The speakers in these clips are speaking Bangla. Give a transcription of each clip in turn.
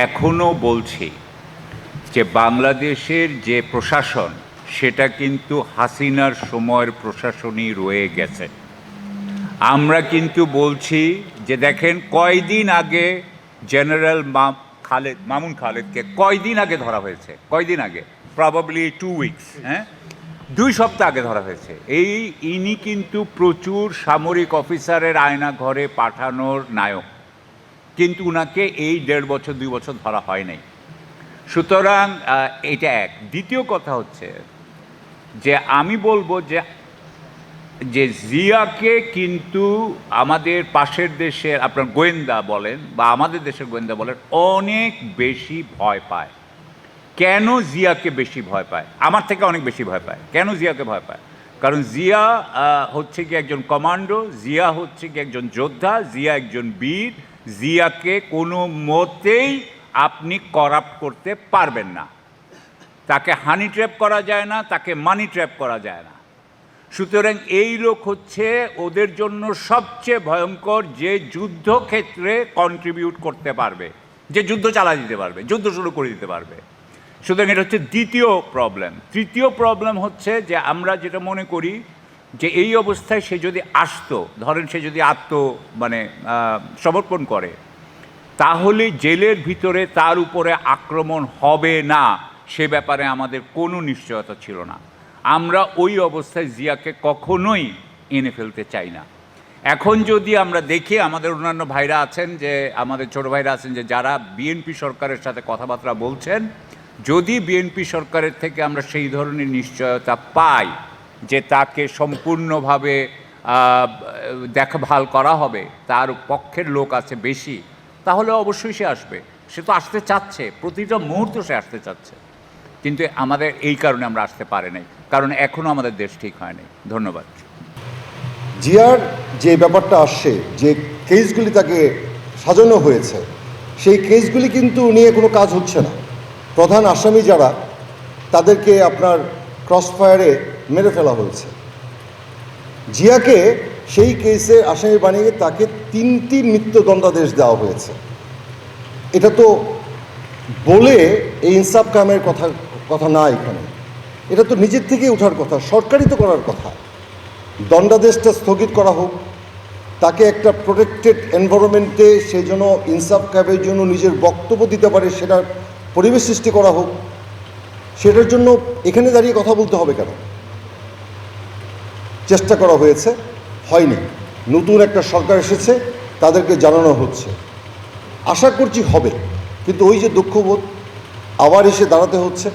এখনও বলছি যে বাংলাদেশের যে প্রশাসন সেটা কিন্তু হাসিনার সময়ের প্রশাসনই রয়ে গেছে। আমরা কিন্তু বলছি যে দেখেন কয়দিন আগে জেনারেল মামুন খালেদকে কয়দিন আগে ধরা হয়েছে, কয়দিন আগে, প্রবাবলি 2 উইকস, হ্যাঁ, 2 সপ্তাহ আগে ধরা হয়েছে। ইনি কিন্তু প্রচুর সামরিক অফিসারের আয়না ঘরে পাঠানোর নায়ক, কিন্তু উনাকে এই 1.5 বছর 2 বছর ধরা হয় নাই। সুতরাং এটা এক। দ্বিতীয় কথা হচ্ছে যে আমি বলবো যে জিয়াকে কিন্তু আমাদের পাশের দেশের আপনার গোয়েন্দা বলেন বা আমাদের দেশের গোয়েন্দা বলেন অনেক বেশি ভয় পায়। কেন জিয়াকে বেশি ভয় পায়? আমার থেকে অনেক বেশি ভয় পায়। কেন জিয়াকে ভয় পায়? কারণ জিয়া হচ্ছে কি একজন কমান্ডো, জিয়া হচ্ছে কি একজন যোদ্ধা, জিয়া একজন বীর। জিয়াকে কোনো মতেই আপনি করাপ্ট করতে পারবেন না। তাকে হানি ট্র্যাপ করা যায় না, তাকে মানি ট্র্যাপ করা যায় না। সুতরাং এই লোক হচ্ছে ওদের জন্য সবচেয়ে ভয়ঙ্কর, যে যুদ্ধক্ষেত্রে কন্ট্রিবিউট করতে পারবে, যে যুদ্ধ চালা দিতে পারবে, যুদ্ধ শুরু করে দিতে পারবে। সুতরাং এটা হচ্ছে দ্বিতীয় প্রবলেম। তৃতীয় প্রবলেম হচ্ছে যে আমরা যেটা মনে করি যে এই অবস্থায় সে যদি আসতো, ধরেন সে যদি সমর্পণ করে, তাহলে জেলের ভিতরে তার উপরে আক্রমণ হবে না, সে ব্যাপারে আমাদের কোনো নিশ্চয়তা ছিল না। আমরা ওই অবস্থায় জিয়াকে কখনোই এনে ফেলতে চাই না। এখন যদি আমরা দেখি আমাদের অন্যান্য ভাইরা আছেন, যে আমাদের ছোটো ভাইরা আছেন যে যারা বিএনপি সরকারের সাথে কথাবার্তা বলছেন, যদি বিএনপি সরকারের থেকে আমরা সেই ধরনের নিশ্চয়তা পাই যে তাকে সম্পূর্ণভাবে দেখভাল করা হবে, তার পক্ষের লোক আছে বেশি, তাহলে অবশ্যই সে আসবে। সে তো আসতে চাচ্ছে, প্রতিটা মুহূর্ত সে আসতে চাচ্ছে, কিন্তু আমাদের এই কারণে আমরা আসতে পারি নাই, কারণ এখনও আমাদের দেশ ঠিক হয়নি। ধন্যবাদ। জিয়ার যে ব্যাপারটা আসছে, যে কেসগুলি তাকে সাজানো হয়েছে, সেই কেসগুলি কিন্তু নিয়ে কোনো কাজ হচ্ছে না। প্রধান আসামি যারা, তাদেরকে আপনার ক্রসফায়ারে মেরে ফেলা হয়েছে। জিয়াকে সেই কেসে আসামি বানিয়ে তাকে 3টি মৃত্যুদণ্ডাদেশ দেওয়া হয়েছে। এটা তো বলে এই ইনসাফ কামের কথা না, এখানে এটা তো নিজের থেকেই ওঠার কথা, সরকারই তো করার কথা। দণ্ডাদেশটা স্থগিত করা হোক, তাকে একটা প্রোটেক্টেড এনভায়রনমেন্টে সে যেন ইনসাফ কামের জন্য নিজের বক্তব্য দিতে পারে, সেটার পরিবেশ সৃষ্টি করা হোক। সেটার জন্য এখানে দাঁড়িয়ে কথা বলতে হবে কেন? চেষ্টা করা হয়েছে, হয়নি। নতুন একটা সরকার এসেছে, তাদেরকে জানানো হচ্ছে, আশা করছি হবে। কিন্তু ওই যে দুঃখবোধ, আবার এসে দাঁড়াতে হচ্ছে।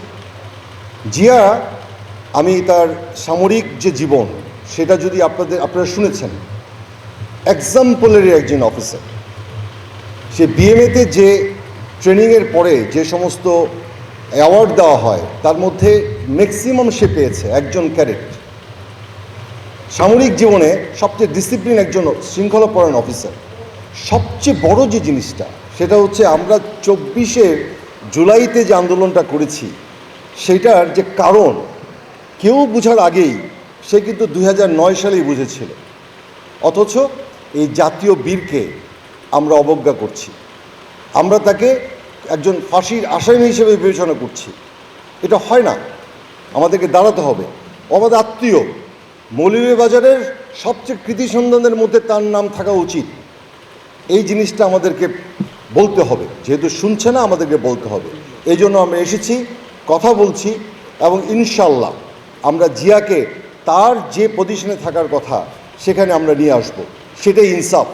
জিয়া, আমি তার সামরিক যে জীবন, সেটা যদি আপনারা শুনেছেন, এক্সাম্পলেরই একজন অফিসার। সে বিএমএতে যে ট্রেনিংয়ের পরে যে সমস্ত অ্যাওয়ার্ড দেওয়া হয়, তার মধ্যে ম্যাক্সিমাম সে পেয়েছে একজন ক্যাডেট। সামরিক জীবনে সবচেয়ে ডিসিপ্লিন একজন শৃঙ্খলাপরায়ণ অফিসার। সবচেয়ে বড় যে জিনিসটা, সেটা হচ্ছে আমরা 24শে জুলাইতে যে আন্দোলনটা করেছি, সেটার যে কারণ কেউ বোঝার আগেই সে কিন্তু 2009 সালেই বুঝেছিল। অথচ এই জাতীয় বীরকে আমরা অবজ্ঞা করছি, আমরা তাকে একজন ফাঁসির আসামি হিসেবে বিবেচনা করছি। এটা হয় না, আমাদেরকে দাঁড়াতে হবে। আমাদের আত্মীয়, মৌলভীবাজারের সবচেয়ে কৃতি সন্তানদের মধ্যে তার নাম থাকা উচিত। এই জিনিসটা আমাদেরকে বলতে হবে, যেহেতু শুনছে না, আমাদেরকে বলতে হবে। এই জন্য আমরা এসেছি, কথা বলছি, এবং ইনশাল্লাহ আমরা জিয়াকে তার যে পজিশনে থাকার কথা সেখানে আমরা নিয়ে আসব। সেটাই ইনসাফ।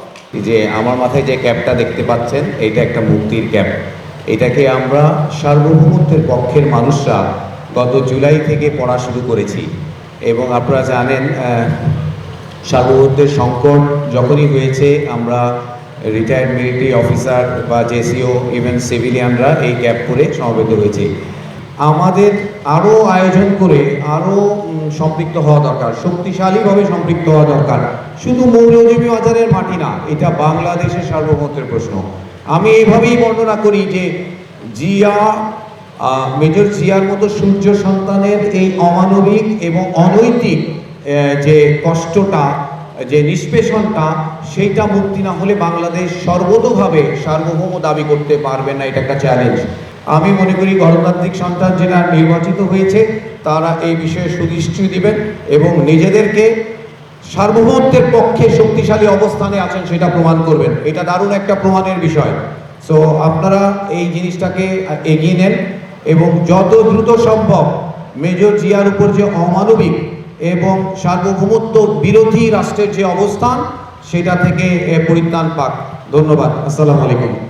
যে আমার মাথায় যে ক্যাপটা দেখতে পাচ্ছেন, এটা একটা মুক্তির ক্যাপ। এটাকে আমরা সার্বভৌমত্বের পক্ষের মানুষরা গত জুলাই থেকে পড়া শুরু করেছি, এবং আপনারা জানেন সার্বভৌমত্বের সংকট যখনই হয়েছে, আমরা রিটায়ার্ড মিলিটারি অফিসার বা জেসিও, ইভেন সিভিলিয়ানরা এই ক্যাপ পরে সমবেত হয়েছে। আমাদের আরও আয়োজন করে আরও সম্পৃক্ত হওয়া দরকার, শক্তিশালীভাবে সম্পৃক্ত হওয়া দরকার। শুধু মৌলভীবাজারের মাটি না, এটা বাংলাদেশের সার্বভৌমত্বের প্রশ্ন। আমি এইভাবেই বর্ণনা করি যে জিয়া, মেজর জিয়ার মতো সূর্য সন্তানের এই অমানবিক এবং অনৈতিক যে কষ্টটা যে নিষ্পেষণটা সেইটা মুক্তি না হলে বাংলাদেশ সর্বতোভাবে সার্বভৌম দাবি করতে পারবে না, এটা একটা চ্যালেঞ্জ। আমি মনে করি গণতান্ত্রিক সন্তান যারা নির্বাচিত হয়েছে তারা এই বিষয়ে সুদৃষ্টি দিবেন এবং নিজেদেরকে সার্বভৌমত্বের পক্ষে শক্তিশালী অবস্থানে আছেন সেটা প্রমাণ করবেন। এটা দারুণ একটা প্রমাণের বিষয়। সো আপনারা এই জিনিসটাকে এগিয়ে নেন এবং যত দ্রুত সম্ভব মেজর জিয়ার উপর যে অমানবিক এবং সার্বভৌমত্ব বিরোধী রাষ্ট্রের যে অবস্থান সেটা থেকে পরিত্রাণ পাক। ধন্যবাদ। আসসালামু আলাইকুম।